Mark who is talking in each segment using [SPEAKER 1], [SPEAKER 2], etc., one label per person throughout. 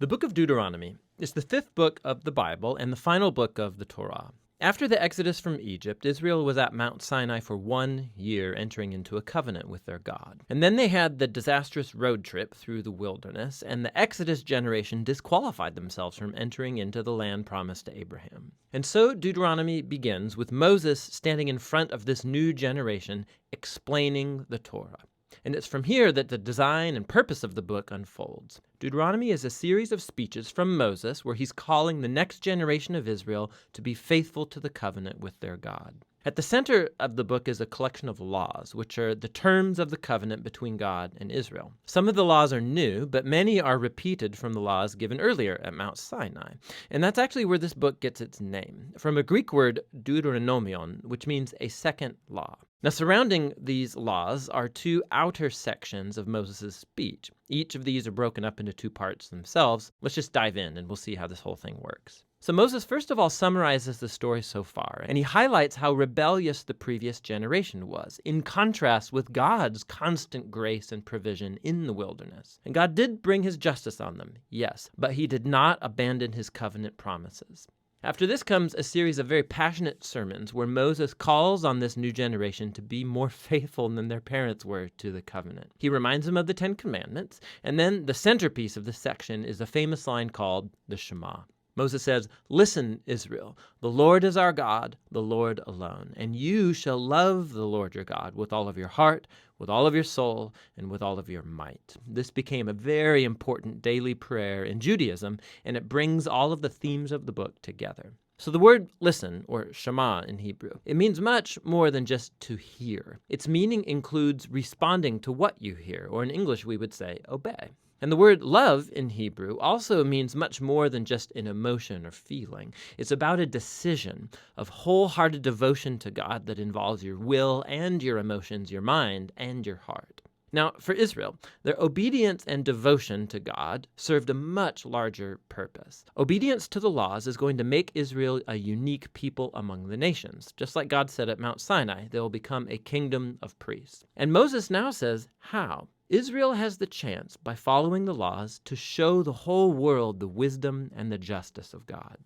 [SPEAKER 1] The book of Deuteronomy is the fifth book of the Bible and the final book of the Torah. After the exodus from Egypt, Israel was at Mount Sinai for 1 year, entering into a covenant with their God. And then they had the disastrous road trip through the wilderness, and the Exodus generation disqualified themselves from entering into the land promised to Abraham. And so Deuteronomy begins with Moses standing in front of this new generation, explaining the Torah. And it's from here that the design and purpose of the book unfolds. Deuteronomy is a series of speeches from Moses where he's calling the next generation of Israel to be faithful to the covenant with their God. At the center of the book is a collection of laws, which are the terms of the covenant between God and Israel. Some of the laws are new, but many are repeated from the laws given earlier at Mount Sinai. And that's actually where this book gets its name, from a Greek word Deuteronomion, which means a second law. Now, surrounding these laws are two outer sections of Moses' speech. Each of these are broken up into two parts themselves. Let's just dive in and we'll see how this whole thing works. So Moses, first of all, summarizes the story so far, and he highlights how rebellious the previous generation was, in contrast with God's constant grace and provision in the wilderness. And God did bring his justice on them, yes, but he did not abandon his covenant promises. After this comes a series of very passionate sermons where Moses calls on this new generation to be more faithful than their parents were to the covenant. He reminds them of the 10 Commandments, and then the centerpiece of this section is a famous line called the Shema. Moses says, "Listen, Israel, the Lord is our God, the Lord alone, and you shall love the Lord your God with all of your heart, with all of your soul, and with all of your might." This became a very important daily prayer in Judaism, and it brings all of the themes of the book together. So the word listen, or Shema in Hebrew, it means much more than just to hear. Its meaning includes responding to what you hear, or in English we would say obey. And the word love in Hebrew also means much more than just an emotion or feeling. It's about a decision of wholehearted devotion to God that involves your will and your emotions, your mind and your heart. Now, for Israel, their obedience and devotion to God served a much larger purpose. Obedience to the laws is going to make Israel a unique people among the nations. Just like God said at Mount Sinai, they will become a kingdom of priests. And Moses now says, how? Israel has the chance, by following the laws, to show the whole world the wisdom and the justice of God.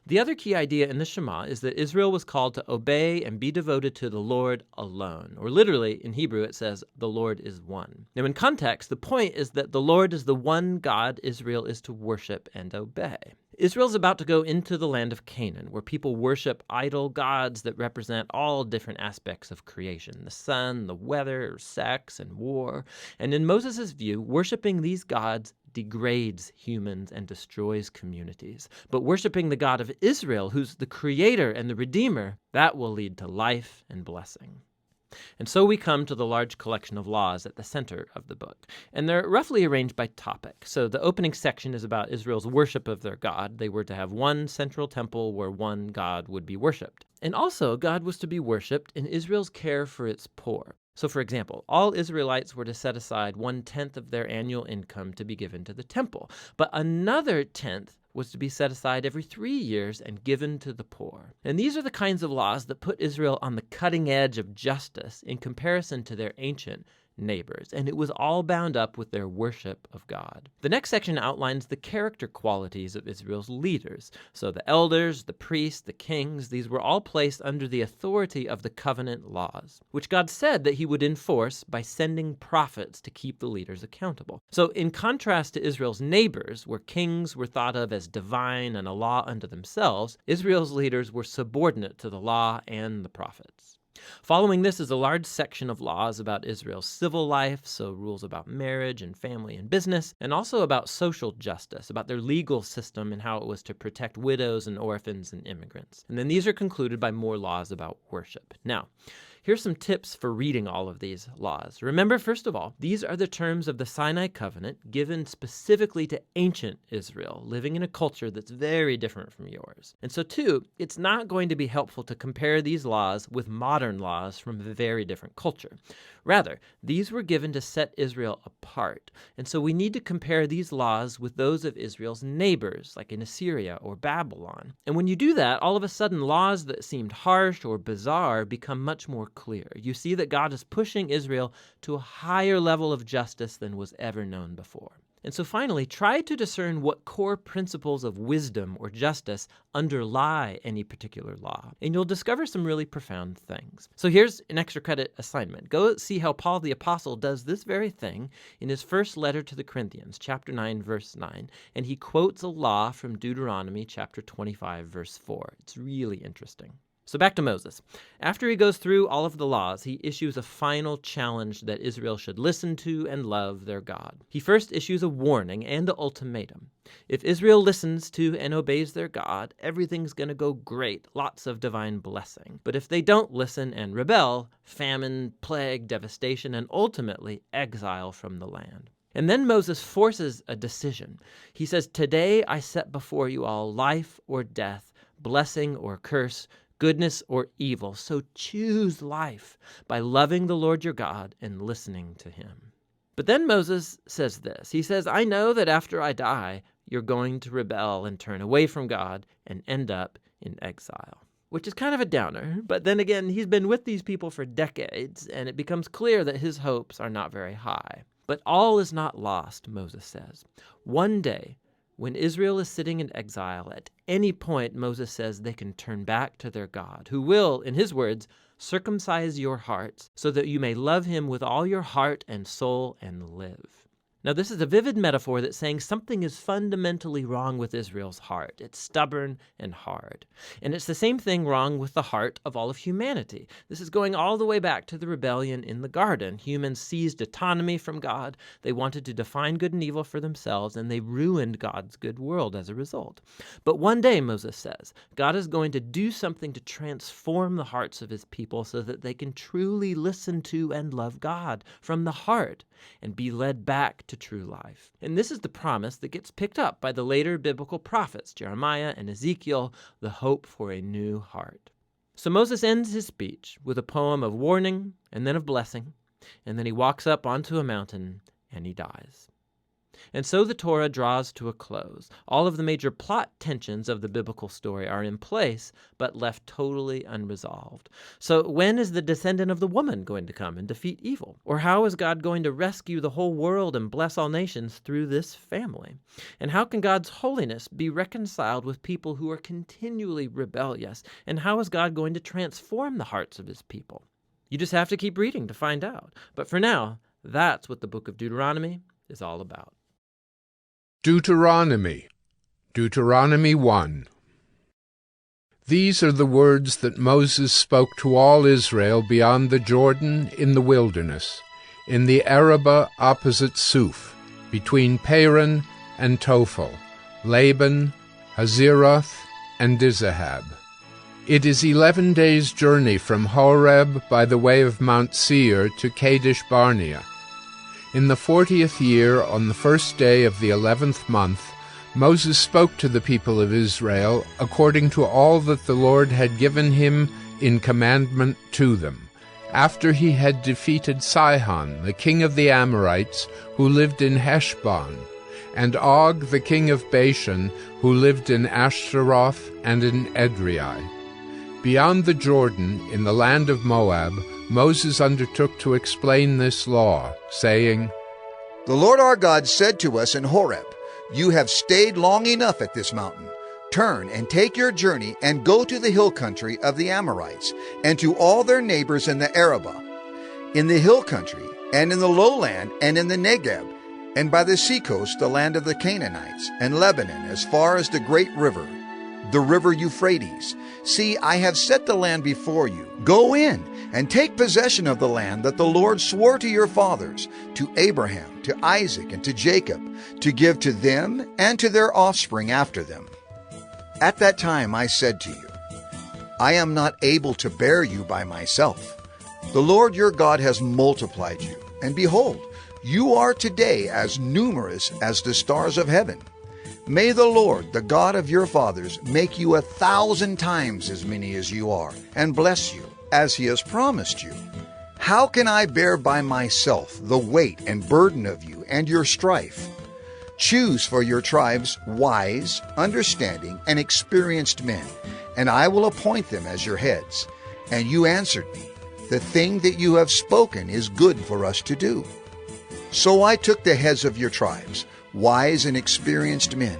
[SPEAKER 1] The other key idea in the Shema is that Israel was called to obey and be devoted to the Lord alone. Or literally, in Hebrew, it says, the Lord is one. Now, in context, the point is that the Lord is the one God Israel is to worship and obey. Israel's about to go into the land of Canaan, where people worship idol gods that represent all different aspects of creation, the sun, the weather, sex, and war. And in Moses' view, worshiping these gods degrades humans and destroys communities. But worshiping the God of Israel, who's the creator and the redeemer, that will lead to life and blessing. And so we come to the large collection of laws at the center of the book. And they're roughly arranged by topic. So the opening section is about Israel's worship of their God. They were to have one central temple where one God would be worshipped. And also, God was to be worshipped in Israel's care for its poor. So, for example, all Israelites were to set aside 1/10 of their annual income to be given to the temple. But another 10th was to be set aside every 3 years and given to the poor. And these are the kinds of laws that put Israel on the cutting edge of justice in comparison to their ancient neighbors, and it was all bound up with their worship of God. The next section outlines the character qualities of Israel's leaders. So the elders, the priests, the kings, these were all placed under the authority of the covenant laws, which God said that he would enforce by sending prophets to keep the leaders accountable. So in contrast to Israel's neighbors, where kings were thought of as divine and a law unto themselves, Israel's leaders were subordinate to the law and the prophets. Following this is a large section of laws about Israel's civil life, so rules about marriage and family and business, and also about social justice, about their legal system and how it was to protect widows and orphans and immigrants. And then these are concluded by more laws about worship. Now, here's some tips for reading all of these laws. Remember, first of all, these are the terms of the Sinai covenant given specifically to ancient Israel, living in a culture that's very different from yours. And so, two, it's not going to be helpful to compare these laws with modern laws from a very different culture. Rather, these were given to set Israel apart. And so we need to compare these laws with those of Israel's neighbors, like in Assyria or Babylon. And when you do that, all of a sudden laws that seemed harsh or bizarre become much more clear. You see that God is pushing Israel to a higher level of justice than was ever known before. And so finally, try to discern what core principles of wisdom or justice underlie any particular law, and you'll discover some really profound things. So here's an extra credit assignment. Go see how Paul the Apostle does this very thing in his first letter to the Corinthians, chapter 9, verse 9, and he quotes a law from Deuteronomy chapter 25, verse 4. It's really interesting. So back to Moses. After he goes through all of the laws, he issues a final challenge that Israel should listen to and love their God. He first issues a warning and an ultimatum. If Israel listens to and obeys their God, everything's going to go great, lots of divine blessing. But if they don't listen and rebel, famine, plague, devastation, and ultimately exile from the land. And then Moses forces a decision. He says, "Today I set before you all life or death, blessing or curse, goodness or evil. So choose life by loving the Lord your God and listening to him." But then Moses says this. He says, "I know that after I die, you're going to rebel and turn away from God and end up in exile." Which is kind of a downer. But then again, he's been with these people for decades, and it becomes clear that his hopes are not very high. But all is not lost, Moses says. One day, when Israel is sitting in exile, at any point, Moses says they can turn back to their God, who will, in his words, circumcise your hearts so that you may love him with all your heart and soul and live. Now, this is a vivid metaphor that's saying something is fundamentally wrong with Israel's heart. It's stubborn and hard. And it's the same thing wrong with the heart of all of humanity. This is going all the way back to the rebellion in the garden. Humans seized autonomy from God. They wanted to define good and evil for themselves, and they ruined God's good world as a result. But one day, Moses says, God is going to do something to transform the hearts of his people so that they can truly listen to and love God from the heart and be led back to true life. And this is the promise that gets picked up by the later biblical prophets, Jeremiah and Ezekiel, the hope for a new heart. So Moses ends his speech with a poem of warning and then of blessing, and then he walks up onto a mountain and he dies. And so the Torah draws to a close. All of the major plot tensions of the biblical story are in place, but left totally unresolved. So when is the descendant of the woman going to come and defeat evil? Or how is God going to rescue the whole world and bless all nations through this family? And how can God's holiness be reconciled with people who are continually rebellious? And how is God going to transform the hearts of his people? You just have to keep reading to find out. But for now, that's what the book of Deuteronomy is all about.
[SPEAKER 2] Deuteronomy 1. These are the words that Moses spoke to all Israel beyond the Jordan in the wilderness, in the Arabah opposite Suf, between Paran and Tophel, Laban, Hazeroth, and Dizahab. It is 11 days' journey from Horeb by the way of Mount Seir to Kadesh Barnea. In the 40th year, on the first day of the 11th month, Moses spoke to the people of Israel according to all that the Lord had given him in commandment to them, after he had defeated Sihon, the king of the Amorites, who lived in Heshbon, and Og, the king of Bashan, who lived in Ashtaroth and in Edrei. Beyond the Jordan, in the land of Moab, Moses undertook to explain this law, saying,
[SPEAKER 3] "The Lord our God said to us in Horeb, 'You have stayed long enough at this mountain. Turn and take your journey and go to the hill country of the Amorites and to all their neighbors in the Arabah, in the hill country and in the lowland and in the Negeb, and by the seacoast, the land of the Canaanites, and Lebanon as far as the great river, the river Euphrates. See, I have set the land before you. Go in and take possession of the land that the Lord swore to your fathers, to Abraham, to Isaac, and to Jacob, to give to them and to their offspring after them.' At that time I said to you, 'I am not able to bear you by myself. The Lord your God has multiplied you, and behold, you are today as numerous as the stars of heaven. May the Lord, the God of your fathers, make you 1,000 times as many as you are, and bless you, as he has promised you. How can I bear by myself the weight and burden of you and your strife? Choose for your tribes wise, understanding, and experienced men, and I will appoint them as your heads.' And you answered me, 'The thing that you have spoken is good for us to do.' So I took the heads of your tribes, wise and experienced men,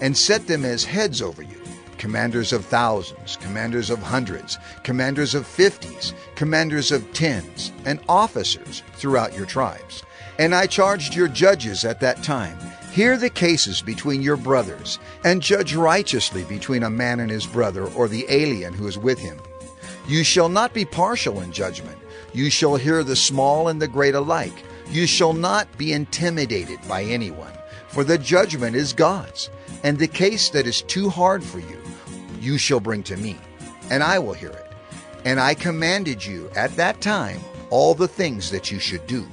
[SPEAKER 3] and set them as heads over you, commanders of thousands, commanders of hundreds, commanders of 50s, commanders of 10s, and officers throughout your tribes. And I charged your judges at that time, hear the cases between your brothers, and judge righteously between a man and his brother, or the alien who is with him. You shall not be partial in judgment. You shall hear the small and the great alike. You shall not be intimidated by anyone, for the judgment is God's. And the case that is too hard for you, you shall bring to me, and I will hear it. And I commanded you at that time all the things that you should do.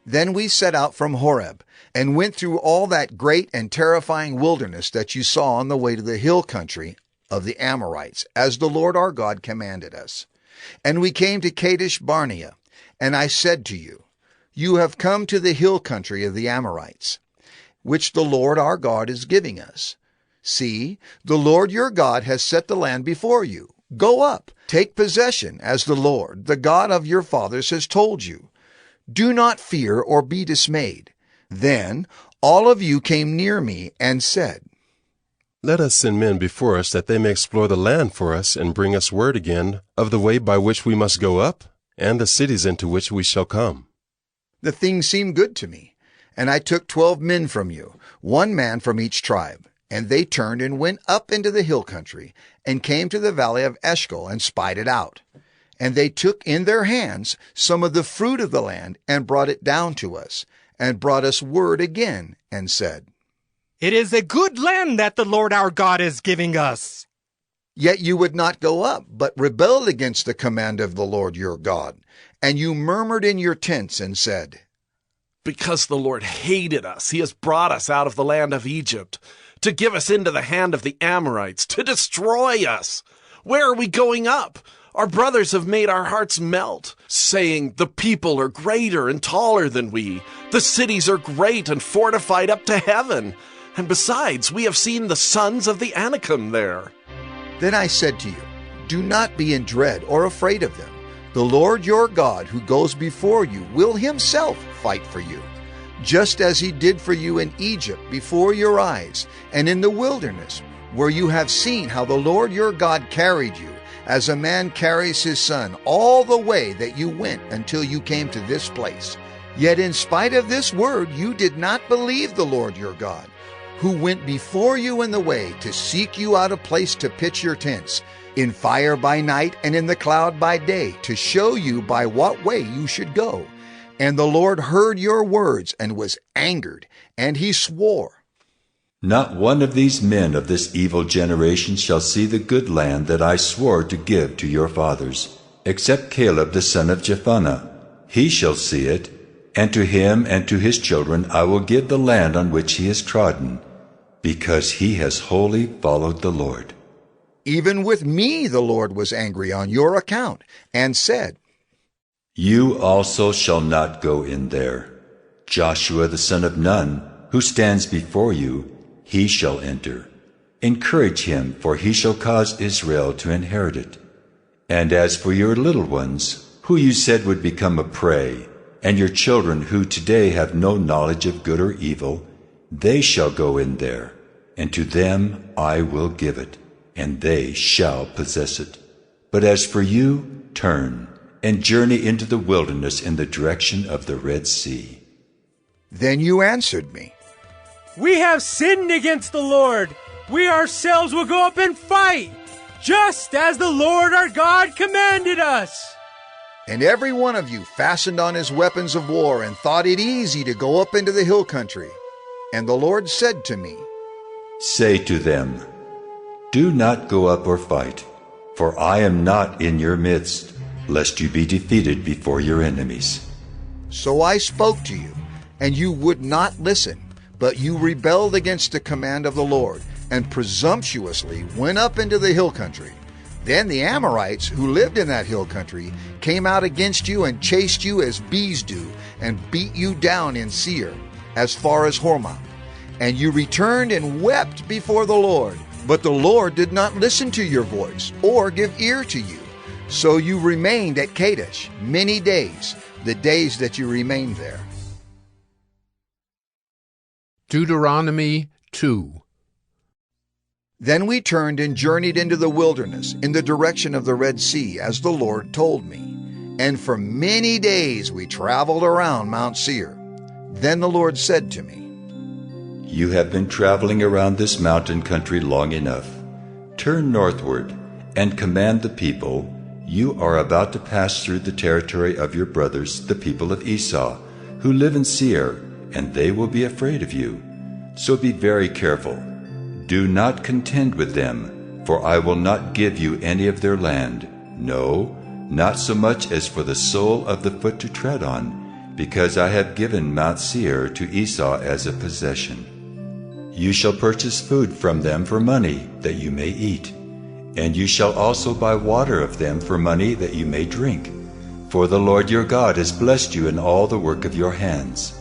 [SPEAKER 3] Then we set out from Horeb, and went through all that great and terrifying wilderness that you saw on the way to the hill country of the Amorites, as the Lord our God commanded us. And we came to Kadesh Barnea, and I said to you, you have come to the hill country of the Amorites, which the Lord our God is giving us. See, the Lord your God has set the land before you. Go up, take possession, as the Lord, the God of your fathers, has told you. Do not fear or be dismayed. Then all of you came near me and said,
[SPEAKER 4] Let us send men before us, that they may explore the land for us, and bring us word again of the way by which we must go up, and the cities into which we shall come.
[SPEAKER 3] The thing seemed good to me, and I took 12 men from you, 1 man from each tribe. And they turned and went up into the hill country, and came to the valley of Eshcol, and spied it out. And they took in their hands some of the fruit of the land, and brought it down to us, and brought us word again, and said,
[SPEAKER 5] It is a good land that the Lord our God is giving us.
[SPEAKER 3] Yet you would not go up, but rebelled against the command of the Lord your God. And you murmured in your tents, and said,
[SPEAKER 6] Because the Lord hated us, he has brought us out of the land of Egypt, to give us into the hand of the Amorites, to destroy us. Where are we going up? Our brothers have made our hearts melt, saying, The people are greater and taller than we. The cities are great and fortified up to heaven. And besides, we have seen the sons of the Anakim there.
[SPEAKER 3] Then I said to you, Do not be in dread or afraid of them. The Lord your God, who goes before you, will himself fight for you, just as he did for you in Egypt before your eyes, and in the wilderness, where you have seen how the Lord your God carried you, as a man carries his son, all the way that you went until you came to this place. Yet in spite of this word, you did not believe the Lord your God, who went before you in the way to seek you out a place to pitch your tents, in fire by night and in the cloud by day, to show you by what way you should go. And the Lord heard your words and was angered, and he swore,
[SPEAKER 7] Not one of these men of this evil generation shall see the good land that I swore to give to your fathers, except Caleb the son of Jephunneh. He shall see it, and to him and to his children I will give the land on which he has trodden, because he has wholly followed the Lord.
[SPEAKER 3] Even with me the Lord was angry on your account, and said,
[SPEAKER 7] You also shall not go in there. Joshua the son of Nun, who stands before you, he shall enter. Encourage him, for he shall cause Israel to inherit it. And as for your little ones, who you said would become a prey, and your children who today have no knowledge of good or evil, they shall go in there, and to them I will give it, and they shall possess it. But as for you, turn, and journey into the wilderness in the direction of the Red Sea.
[SPEAKER 3] Then you answered me,
[SPEAKER 5] We have sinned against the Lord. We ourselves will go up and fight, just as the Lord our God commanded us.
[SPEAKER 3] And every one of you fastened on his weapons of war, and thought it easy to go up into the hill country. And the Lord said to me,
[SPEAKER 7] Say to them, Do not go up or fight, for I am not in your midst, lest you be defeated before your enemies.
[SPEAKER 3] So I spoke to you, and you would not listen, but you rebelled against the command of the Lord, and presumptuously went up into the hill country. Then the Amorites, who lived in that hill country, came out against you and chased you as bees do, and beat you down in Seir, as far as Hormah. And you returned and wept before the Lord. But the Lord did not listen to your voice, or give ear to you. So you remained at Kadesh many days, the days that you remained there.
[SPEAKER 2] Deuteronomy 2.
[SPEAKER 3] Then we turned and journeyed into the wilderness in the direction of the Red Sea, as the Lord told me. And for many days we traveled around Mount Seir. Then the Lord said to me,
[SPEAKER 7] You have been traveling around this mountain country long enough. Turn northward and command the people. You are about to pass through the territory of your brothers, the people of Esau, who live in Seir, and they will be afraid of you. So be very careful. Do not contend with them, for I will not give you any of their land. No, not so much as for the sole of the foot to tread on, because I have given Mount Seir to Esau as a possession. You shall purchase food from them for money, that you may eat. And you shall also buy water of them for money, that you may drink. For the Lord your God has blessed you in all the work of your hands.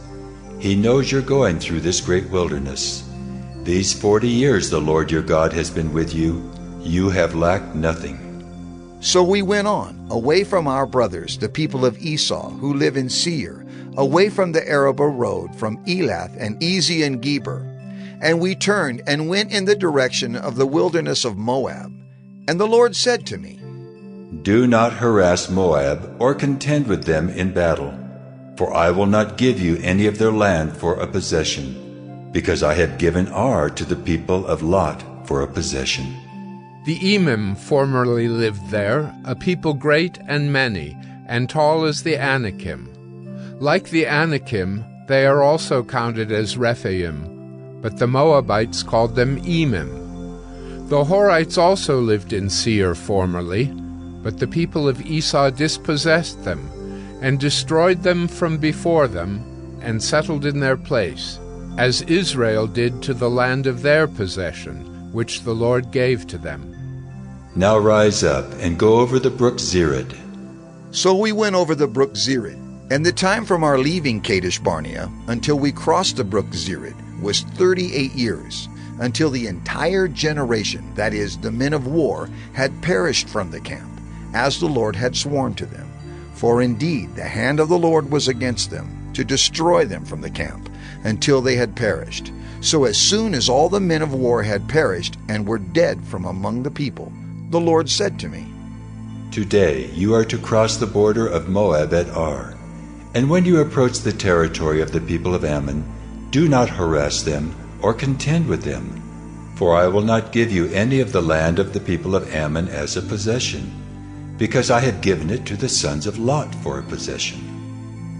[SPEAKER 7] He knows you're going through this great wilderness. These 40 years the Lord your God has been with you. You have lacked nothing.
[SPEAKER 3] So we went on, away from our brothers, the people of Esau, who live in Seir, away from the Arabah road, from Elath and Ezion Geber. And we turned and went in the direction of the wilderness of Moab. And the Lord said to me,
[SPEAKER 7] Do not harass Moab or contend with them in battle, for I will not give you any of their land for a possession, because I have given Ar to the people of Lot for a possession.
[SPEAKER 2] The Emim formerly lived there, a people great and many, and tall as the Anakim. Like the Anakim, they are also counted as Rephaim, but the Moabites called them Emim. The Horites also lived in Seir formerly, but the people of Esau dispossessed them, and destroyed them from before them, and settled in their place, as Israel did to the land of their possession, which the Lord gave to them.
[SPEAKER 7] Now rise up and go over the brook Zered.
[SPEAKER 3] So we went over the brook Zered, and the time from our leaving Kadesh Barnea until we crossed the brook Zered was 38 years, until the entire generation, that is, the men of war, had perished from the camp, as the Lord had sworn to them. For indeed the hand of the Lord was against them, to destroy them from the camp, until they had perished. So as soon as all the men of war had perished and were dead from among the people, the Lord said to me,
[SPEAKER 7] Today you are to cross the border of Moab at Ar. And when you approach the territory of the people of Ammon, do not harass them or contend with them, for I will not give you any of the land of the people of Ammon as a possession, because I have given it to the sons of Lot for a possession.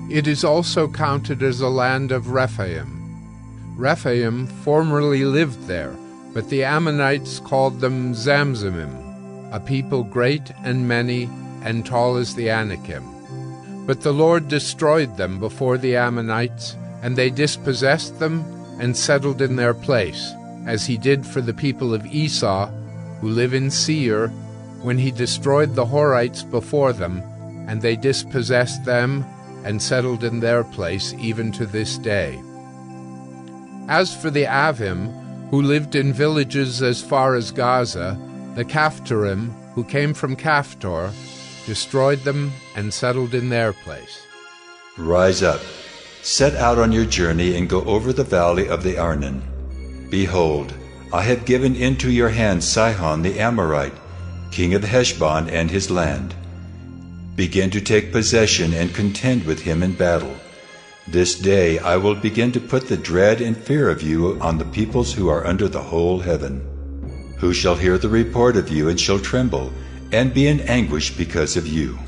[SPEAKER 2] It is also counted as a land of Rephaim. Rephaim formerly lived there, but the Ammonites called them Zamzumim, a people great and many and tall as the Anakim. But the Lord destroyed them before the Ammonites, and they dispossessed them and settled in their place, as he did for the people of Esau, who live in Seir, when he destroyed the Horites before them, and they dispossessed them and settled in their place even to this day. As for the Avim, who lived in villages as far as Gaza, the Caphtorim, who came from Caphtor, destroyed them and settled in their place.
[SPEAKER 7] Rise up, set out on your journey, and go over the valley of the Arnon. Behold, I have given into your hand Sihon the Amorite, king of Heshbon and his land. Begin to take possession and contend with him in battle. This day I will begin to put the dread and fear of you on the peoples who are under the whole heaven, who shall hear the report of you and shall tremble, and be in anguish because of you.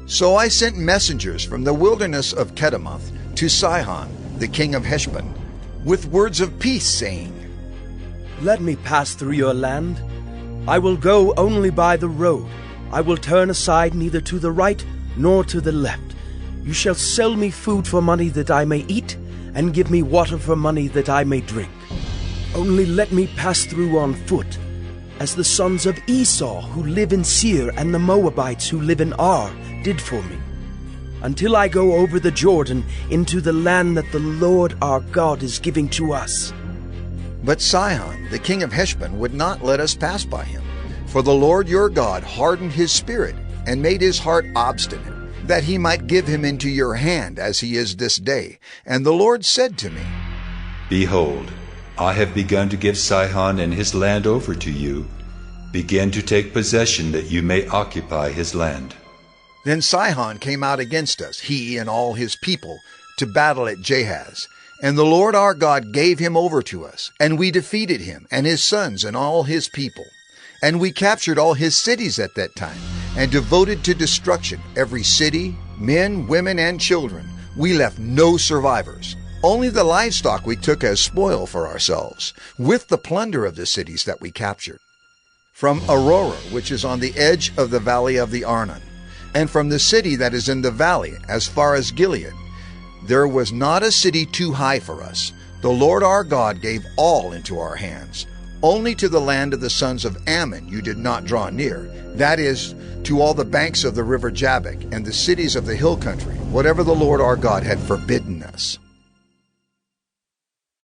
[SPEAKER 3] So I sent messengers from the wilderness of Kedemoth to Sihon, the king of Heshbon, with words of peace, saying,
[SPEAKER 8] Let me pass through your land. I will go only by the road. I will turn aside neither to the right nor to the left. You shall sell me food for money that I may eat, and give me water for money that I may drink. Only let me pass through on foot, as the sons of Esau who live in Seir and the Moabites who live in Ar did for me, until I go over the Jordan into the land that the Lord our God is giving to us.
[SPEAKER 3] But Sihon, the king of Heshbon, would not let us pass by him. For the Lord your God hardened his spirit, and made his heart obstinate, that he might give him into your hand, as he is this day. And the Lord said to me,
[SPEAKER 7] Behold, I have begun to give Sihon and his land over to you. Begin to take possession that you may occupy his land.
[SPEAKER 3] Then Sihon came out against us, he and all his people, to battle at Jahaz. And the Lord our God gave him over to us, and we defeated him, and his sons, and all his people. And we captured all his cities at that time, and devoted to destruction every city, men, women, and children. We left no survivors. Only the livestock we took as spoil for ourselves, with the plunder of the cities that we captured. From Aurora, which is on the edge of the valley of the Arnon, and from the city that is in the valley, as far as Gilead, there was not a city too high for us. The Lord our God gave all into our hands. Only to the land of the sons of Ammon you did not draw near, that is, to all the banks of the river Jabbok and the cities of the hill country, whatever the Lord our God had forbidden us.